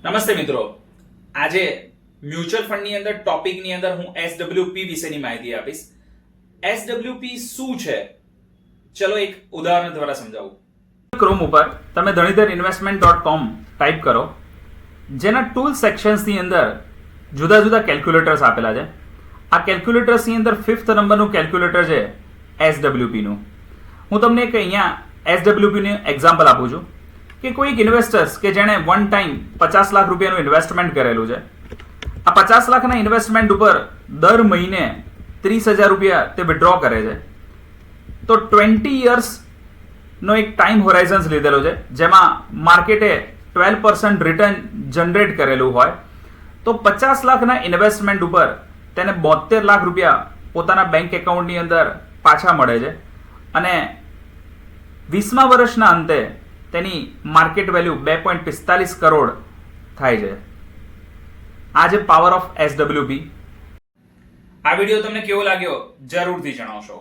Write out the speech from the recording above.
નમસ્તે મિત્રો, આજે મ્યુચ્યુઅલ ફંડની અંદર ટોપિકની અંદર હું એસડબ્લ્યુપી વિશેની માહિતી આપીશ. એસડબ્લ્યુપી શું છે? ચલો એક ઉદાહરણ દ્વારા સમજાવું. ક્રોમ ઉપર તમે dhaniધર ટાઈપ કરો, જેના ટૂલ સેક્શન્સની અંદર જુદા જુદા કેલ્ક્યુલેટર્સ આપેલા છે. આ કેલ્ક્યુલેટર્સની અંદર 5th નંબરનું કેલ્ક્યુલેટર છે એસડબ્લ્યુપી નું. હું તમને એક અહીંયા એસડબ્લ્યુપી નું એક્ઝામ્પલ આપું છું કે કોઈક ઇન્વેસ્ટર્સ કે જેણે વન ટાઈમ 50 લાખ રૂપિયાનું ઇન્વેસ્ટમેન્ટ કરેલું છે. આ 50 લાખના ઇન્વેસ્ટમેન્ટ ઉપર દર મહિને 30,000 રૂપિયા તે વિડ્રો કરે છે. તો 20 યર્સનો એક ટાઈમ હોરાઇઝન્સ લીધેલો છે, જેમાં માર્કેટે 12% રિટર્ન જનરેટ કરેલું હોય. તો 50 લાખના ઇન્વેસ્ટમેન્ટ ઉપર તેને 72 લાખ રૂપિયા પોતાના બેંક એકાઉન્ટની અંદર પાછા મળે છે અને 20મા વર્ષના અંતે તેની માર્કેટ વેલ્યુ 2.45 કરોડ થાય છે. આ જે પાવર ઓફ એસડબ્લ્યુપી. આ વિડીયો તમને કેવો લાગ્યો જરૂરથી જણાવશો.